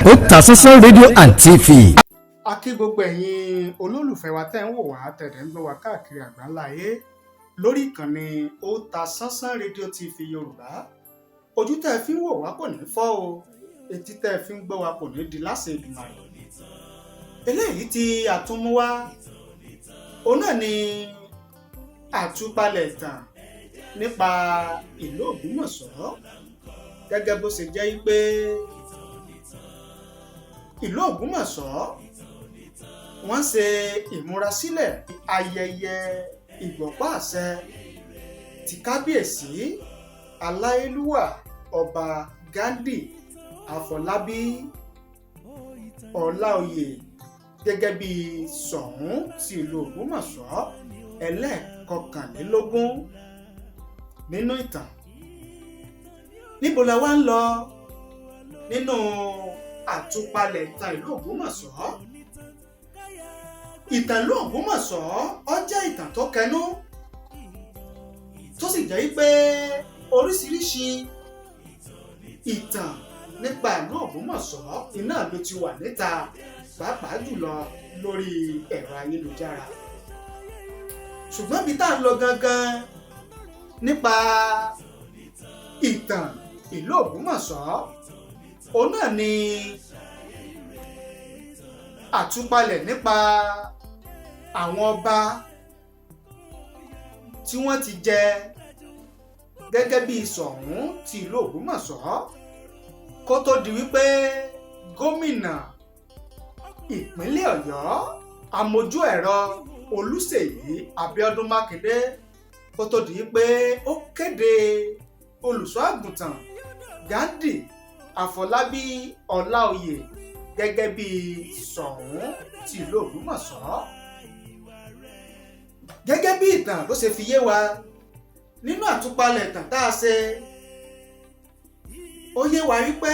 Otasansan rédíò and TV. A kí gbogbo ẹ̀yin olólùfẹ́ wa tẹ́ ń wò wá tẹ̀lé ń gbọ́ wa káàkiri àgbáńláyé lórí ìkànnì Otasansan rédíò TV Yorùbá. Ojú tẹ́ ẹ fi ń wò wá kò ní fọ́ o, etí tẹ́ ẹ fi ń gbọ́ wa kò ní di láṣẹ Èdùmàrè. Eléyìí tí a tún mú wá òun náà ni àtúpalẹ̀ ìtàn nípa ìlú Ògbómọ̀ṣọ́, gẹ́gẹ́ bó ṣe jẹ́ pé ìlú Ògbómọ̀ṣọ́ wọ́n ṣe ìmúrasílẹ̀ ayẹyẹ ìgbọ̀pá àṣẹ ti kábíyèsí aláyélúwà Ọba Ghandi Afolabi Olaoye gẹ́gẹ́ bí Ṣọ̀ún ti ìlú Ògbómọ̀ṣọ́ ẹlẹ́ẹ̀kọkànlélógún nínú ìtàn. Níbo la wá ń lọ nínú àtúpalẹ̀ ìtàn ìlú Ògbómọ̀ṣọ́? Ìtàn ìlú Ògbómọ̀ṣọ́ ó jẹ́ ìtàn tó kẹnú, tó sì jẹ́ pé oríṣiríṣi ìtàn nípa ìlú Ògbómọ̀ṣọ́ iná ló ti wà níta, pàápàá jùlọ lórí ẹ̀rọ ayélujára. Ṣùgbọ́n bí tá à ń lọ gangan nípa ìtàn ìlú Ògbómọ̀ṣọ́, òun náà ni àtúpalẹ̀ nípa àwọn ọba tí wọ́n ti jẹ gẹ́gẹ́ bí Ṣọ̀ún ti ìlú Ògbómọ̀ṣọ́ kó tó di wípé gómìnà ìpínlẹ̀ Ọ̀yọ́ amójú ẹ̀rọ Olúṣèyí Abíọ́dún Mákindé kó tó di wípé ó kéde olùṣọ́ àgùntàn Ghandi Afolabi Olaoye gẹ́gẹ́ bí Ṣọ̀ún ti ìlú Ògbómọ̀ṣọ́. Gẹ́gẹ́ bí ìtàn bó ṣe fi yé wa nínú àtúpalẹ̀ ìtàn tá a ṣe, ó yé wa wípé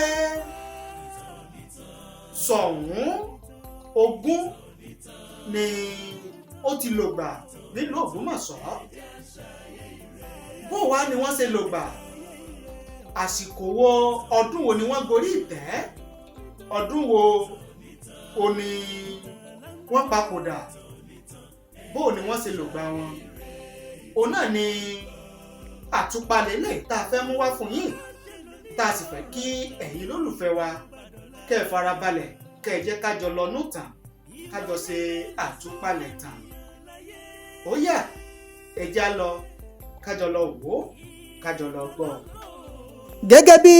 Ṣọ̀ún ogún ni ó ti lògbà nílùú Ògbómọ̀ṣọ́. Bó wá ni wọ́n ṣe lògbà? Àsìkò wo, ọdún wo ni wọ́n gorí ìtẹ́? Ọdún wo o ni wọ́n papòdà? Bó ni wọ́n ṣe lògbà wọn? Òun náà ni àtúpalẹ̀ ilé tá a fẹ́ mú wá fún yín, tá a sì fẹ́ kí ẹ̀yin lólùfẹ́ wa kẹ́ ẹ farabalẹ̀, kẹ́ ẹ jẹ́ kájọ lọ nútàn, kájọ ṣe àtúpalẹ̀ ìtàn. Ó yá, ẹ já lọ, kájọ lọ wò ó, kájọ lọ gbọ́. Gẹ́gẹ́ bí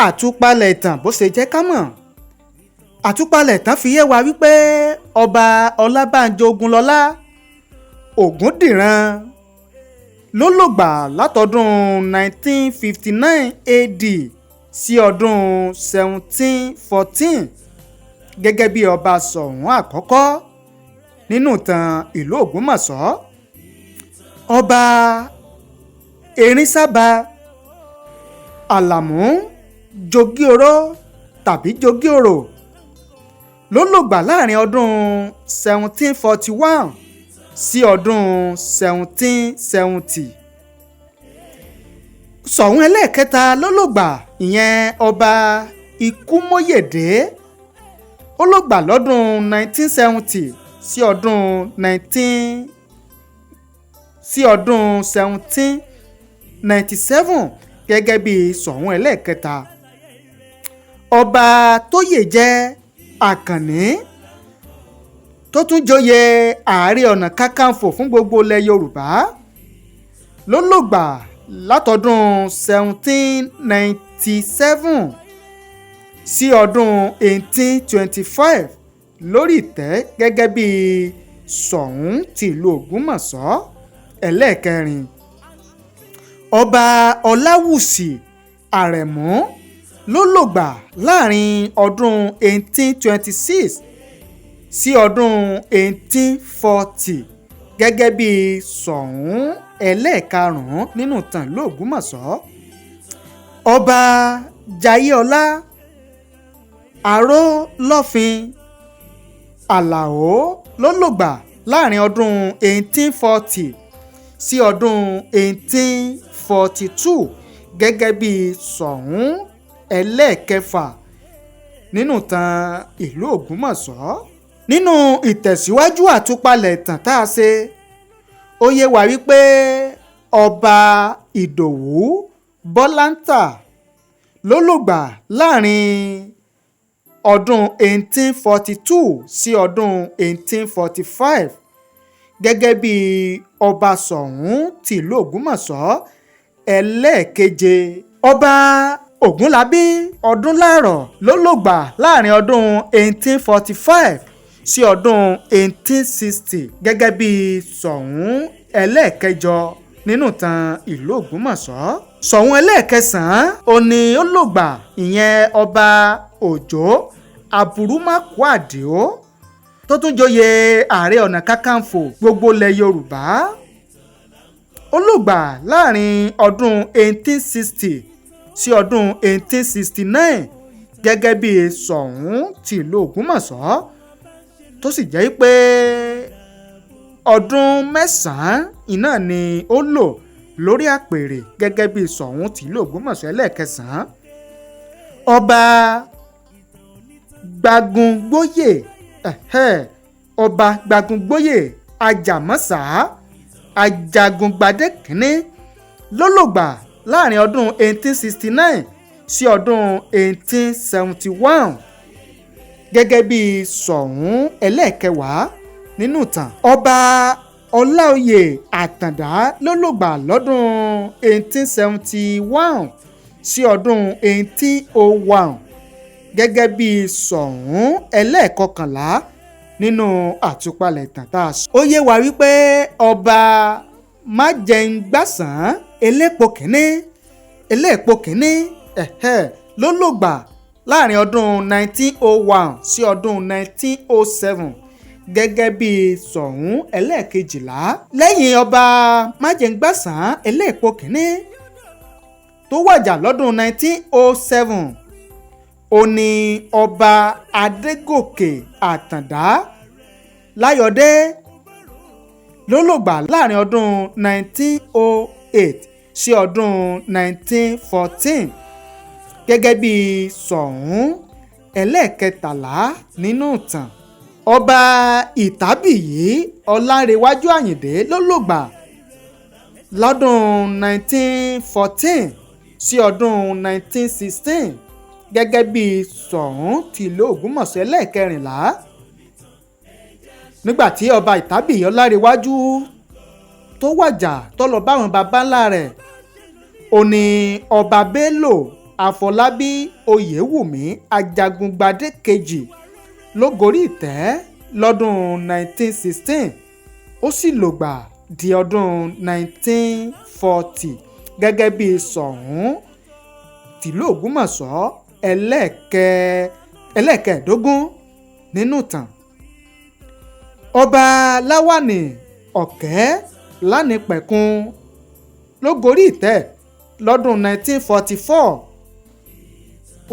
àtúpalẹ̀ ìtàn bó ṣe jẹ́ ká mọ̀, àtúpalẹ̀ ìtàn fi yé wa wípé ọba Ọlábánjọ Ògúnlọlá Ògúndìran ló lògbà látọdún 1959 AD sí ọdún 1714 gẹ́gẹ́ bí ọba Ṣọ̀ún àkọ́kọ́ nínú ìtàn ìlú Ògbómọ̀ṣọ́. Ọba Erinsábà Àlàmú Jogíoró tàbí Jogíorò ló lògbà láàrin ọdún 1741 sí ọdún 1770. Ṣọ̀ún ẹlẹ́ẹ̀kẹta ló lògbà, ìyẹn ọba Ikúmóyèdé, ó lògbà lọ́dún 1970 sí ọdún 1797 gẹ́gẹ́ bí Ṣọ̀ún ẹlẹ́ẹ̀kẹta. Ọba Tóyè jẹ́ Àkànní tó tún joyè Ààrẹ Ọ̀nà Kakanfò fún gbogbo ilẹ̀ Yorùbá ló lògbà látọdún 1797 sí ọdún 1825 lórí ìtẹ́ gẹ́gẹ́ bí Ṣọ̀ún ti ìlú Ògbómọ̀ṣọ́ ẹlẹ́ẹ̀kẹrin. Ọba Ọláwùsì Àrẹ̀mú ló lògbà láàrin ọdún 1826 sí ọdún 1840 gẹ́gẹ́ bí Ṣọ̀ún ẹlẹ́ẹ̀karùn-ún nínú ìtàn ìlú Ògbómọ̀ṣọ́. Ọba Jayéọlá Arólọ́fin Àlàó ló lògbà láàrin ọdún 1840 sí ọdún 1842 gẹ́gẹ́ bí Ṣọ̀ún ẹlẹ́ẹ̀kẹfà nínú ìtàn ìlú Ògbómọ̀ṣọ́. Nínú ìtẹ̀síwájú àtúpalẹ̀ ìtàn tá a ṣe, ó yé wa wípé ọba Ìdòwú Bọ́láńtà ló lògbà láàrin ọdún 1842 sí ọdún 1845 gẹ́gẹ́ bí Ọba Soun tìlú Ògbómọ̀ṣọ́ ẹlẹ́ẹ̀keje. Ọba Ògúnlábí Ọdúnlárọ̀ ló lògbà láàrin ọdún 1845 sí ọdún 1860 gẹ́gẹ́ bí Soun ẹlẹ́ẹ̀kẹjọ nínú ìtàn ìlú Ògbómọ̀ṣọ́. Soun ẹlẹ́ẹ̀kẹsàn-án òní ó lògbà, ìyẹn Ọba Òjó Aburúmákù Àdìó tó tún joyè Ààrẹ Ọ̀nà Kakanfò gbogbo ilẹ̀ Yorùbá. Ó lògbà láàrin ọdún 1860 sí ọdún 1869 gẹ́gẹ́ bí Soun tìlú Ògbómọ̀ṣọ́, tó sì jẹ́ pé ọdún mẹ́sàn-án iná ni ó lò lórí àpèrè gẹ́gẹ́ bí Soun tìlú Ògbómọ̀ṣọ́ ẹlẹ́ẹ̀kẹsàn-án. Ọba Gbagungboyè Ọba Gbagungboyè Ajàmọ́sà Ajagungbadé kínní ló lògbà láàrin ọdún 1869 sí ọdún 1871 gẹ́gẹ́ bí Soun ẹlẹ́ẹ̀kẹwàá nínú ìtàn. Ọba Ọláoyè Àtàndá ló lògbà lọ́dún 1871 sí ọdún 1801 gẹ́gẹ́ bí Soun ẹlẹ́ẹ̀kọkànlá nínú àtúpalẹ̀ ìtàn tá a sọ. Ó yé wa wípé Ọba Májẹ̀ngbàsán Elépo kínní ló lògbà láàrin ọdún 1901 sí ọdún 1907 gẹ́gẹ́ bí Soun ẹlẹ́ẹ̀kejìlá. Lẹ́yìn Ọba Májẹ̀ngbàsán Elépo kínní tó wàjà lọ́dún 1907, ó ní Ọba Adégòkè Àtàndá Láyọ̀dé ló lògbà láàrin ọdún 1908 sí ọdún 1914 gẹ́gẹ́ bí Soun ẹlẹ́ẹ̀kẹtàlá nínú ìtàn. Ọba Ìtàbíyì Ọlárewájú Àyìndé ló lògbà lọ́dún 1914 sí ọdún 1916 gẹ́gẹ́ bí Soun tìlú Ògbómọ̀ṣọ́ ẹlẹ́ẹ̀kẹrìnlá. Nígbà tí Ọba Ìtàbíyì Ọlárewájú tó wàjà tó lọ báwọn baba ńlá rẹ̀, ó ní Ọba Bello Afolabi Oyewumi Ajagungbadé kejì ló gorí ìtẹ́ lọ́dún 1916, ó sì lògbà di ọdún 1940 gẹ́gẹ́ bí Soun tìlú Ògbómọ̀ṣọ́ ẹlẹ́ẹ̀kẹẹ̀dógún nínú ìtàn. Ọba Láwàní Ọ̀kẹ́ Lánìpẹ̀kun ló gorí ìtẹ́ lọ́dún 1944,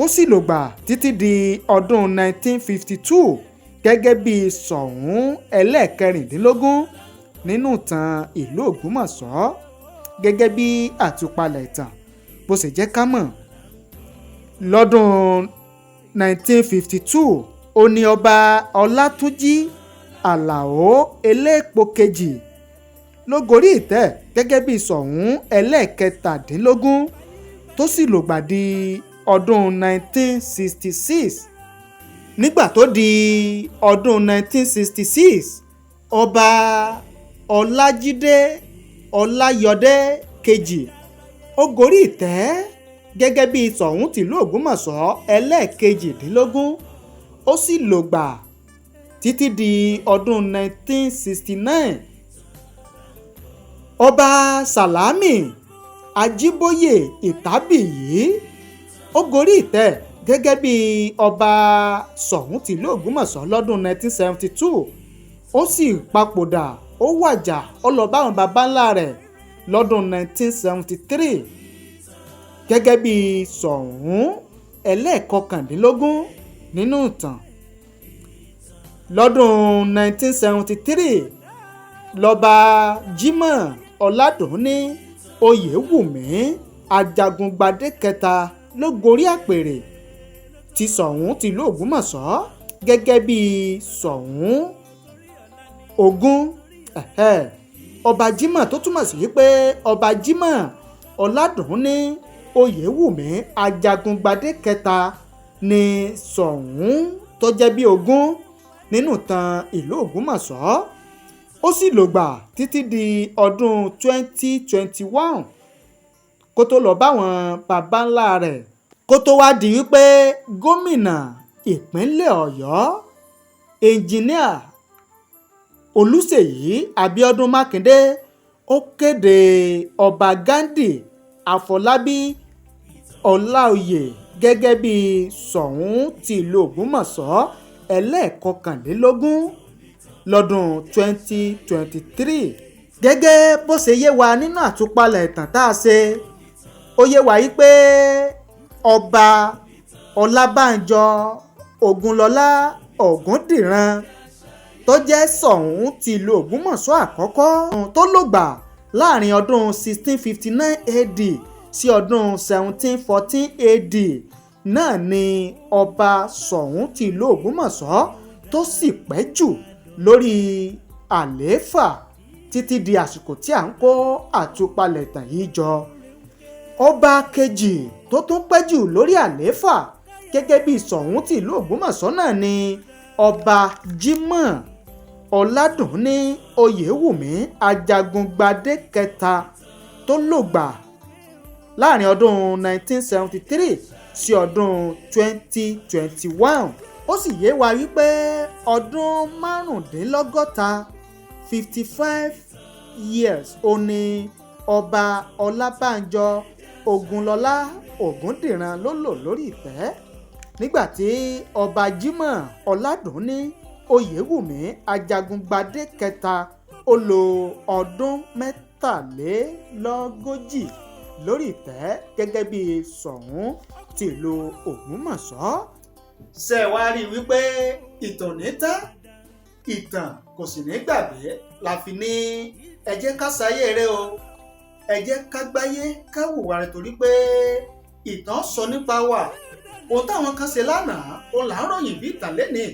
ó sì lògbà títí di ọdún 1952 gẹ́gẹ́ bí Soun ẹlẹ́ẹ̀kẹrìndínlógún nínú ìtàn ìlú Ògbómọ̀ṣọ́ gẹ́gẹ́ bí àtúpalẹ̀ ìtàn bó ṣe jẹ́ ká mọ̀. Lọ́dún 1952 ó ní Ọba Ọlátúnjí Àlàó Elépo kejì ló gorí ìtẹ́ gẹ́gẹ́ bí Soun ẹlẹ́ẹ̀kẹtàdínlógún, tó sì lògbà di ọdún 1966. Nígbà tó di ọdún 1966, Ọba Ọlájídé Ọláyọdé kejì ó gorí ìtẹ́ gẹ́gẹ́ bí Soun tìlú Ògbómọ̀ṣọ́ ẹlẹ́ẹ̀kejìdínlógún, ó sì lògbà títí di ọdún 1969. Ọba Sàlámì Ajíbóyè Ìtàbíyì ó gorí ìtẹ́ gẹ́gẹ́ bí Ọba Soun tìlú Ògbómọ̀ṣọ́ lọ́dún 1972, ó sì papòdà, ó wàjà, ó lọ báwọn baba ńlá rẹ̀ lọ́dún 1973 gẹ́gẹ́ bí Soun ẹlẹ́ẹ̀kọkàndínlógún nínú ìtàn. Lọ́dún 1973 lọ́ba Jímọ̀ Ọládùnní Oyèwùmí Ajagungbadé kẹta ló gorí àpèrè ti Ṣọ̀ún tìlú Ògbómọ̀ṣọ́ gẹ́gẹ́ bí Ṣọ̀ún Ògún. Ọba Jímọ̀ tó túmọ̀ sí wípé Ọba Jímọ̀ Ọládùnní Oyèwùmí Ajagungbadé kẹta ni Ṣọ̀ún tó jẹ́ bí Ògún nínú ìtàn ìlú Ògbómọ̀ṣọ́. Ó sì lògbà títí di ọdún 2021 kó tó lọ báwọn baba ńlá rẹ̀ kó tó wá di wípé gómìnà ìpínlẹ̀ Ọ̀yọ́ ẹnjìníà Olúṣèyí Abíọ́dún Mákindé ó kéde Ọba Ghandi Afolabi Olaoye gẹ́gẹ́ bí Ṣọ̀ún tìlú Ògbómọ̀ṣọ́ ẹlẹ́ẹ̀kọkànlélógún lọ́dún 2023. Gẹ́gẹ́ bó ṣe yé wa nínú àtúpalẹ̀ ìtàn tá a ṣe, ó yé wa yí pé Ọba Ọlábánjọ Ògúnlọlá Ògúndìran tó jẹ́ Ṣọ̀ún tìlú Ògbómọ̀ṣọ́ àkọ́kọ́ tó lògbà láàrin ọdún 1659 AD sí ọdún 1714 AD náà ni Ọba Ṣọ̀ún tìlú Ògbómọ̀ṣọ́ tó sì pẹ́ jù lórí àlééfà títí di àsìkò tí à ń kó àtúpalẹ̀ ìtàn yìí jọ. Ọba kejì tó tún pẹ́ jù lórí àlééfà gẹ́gẹ́ bí Ṣọ̀ún tìlú Ògbómọ̀ṣọ́ náà ni Ọba Jímọ̀ Ọládùnní Oyèwùmí Ajagungbadé kẹta tó lògbà láàrin ọdún 1973 sí ọdún 2021. Ó sì yé wa wípé ọdún márùndínlọ́gọ́ta 55 years ó ní Ọba Ọlábánjọ Ògúnlọlá Ògúndìran ló lò lórí ìtẹ́, nígbàtí Ọba Jímọ̀ Ọládùnní Oyèwùmí Ajagungbadé kẹta ó lò ọdún 43 lórí ìtẹ́ gẹ́gẹ́ bí Ṣọ̀ún tìlú Ògbómọ̀ṣọ́. Ṣé wá rí i wípé ìtàn ní tán, ìtàn kò sì ní gbàgbé, la fi ní ẹ jẹ́ ká ṣayé rẹ o, ẹ jẹ́ ká gbáyé ká hùwà rẹ̀, torí pé ìtàn sọ nípa wa. Ohun táwọn kan ṣe lánàá òun là ń ròyìn bí ìtàn lénìí,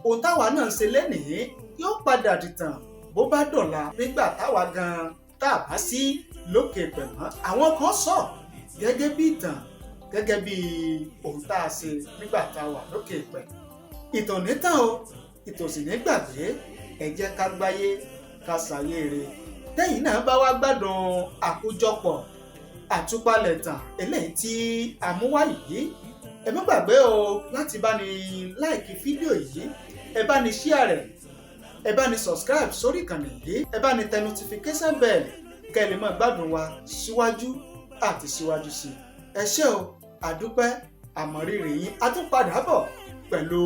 ohun táwa náà ń ṣe lénìí yóò padà dìtàn bó bá dọ̀la, nígbà táwa gan tá a bá sí lókè pẹ̀mọ́. Àwọn kan sọ gẹ́gẹ́ bí ìtàn, gẹ́gẹ́ bí ohun tá a ṣe nígbà tá a wà lókè pẹ̀. Ìtàn ní tán o, ìtàn sì ní gbàgbé, ẹ jẹ́ ká gbáyé ká ṣayé rere. Tẹ́yìn náà bá wá gbádùn àkójọpọ̀ àtúpalẹ̀ ìtàn eléyìí tí a mú wá yìí, ẹ má gbàgbé o láti bá ní láìkì fídíò yìí, ẹ bá ní share rẹ̀, ẹ bá ní subscribe sórí ìkànnì yìí, ẹ bá ní tẹ notification bell kẹ́ ẹ lè máa gbádùn wa síwájú àti síwájú sí i. Ẹ ṣé o, àdúpẹ́, àmọ̀rírì yín. A tún padà bọ̀ pẹ̀lú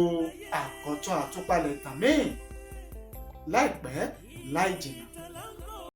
àkọ́tún àtúpalẹ̀ ìtàn míì láìpẹ́ láì jìnnà.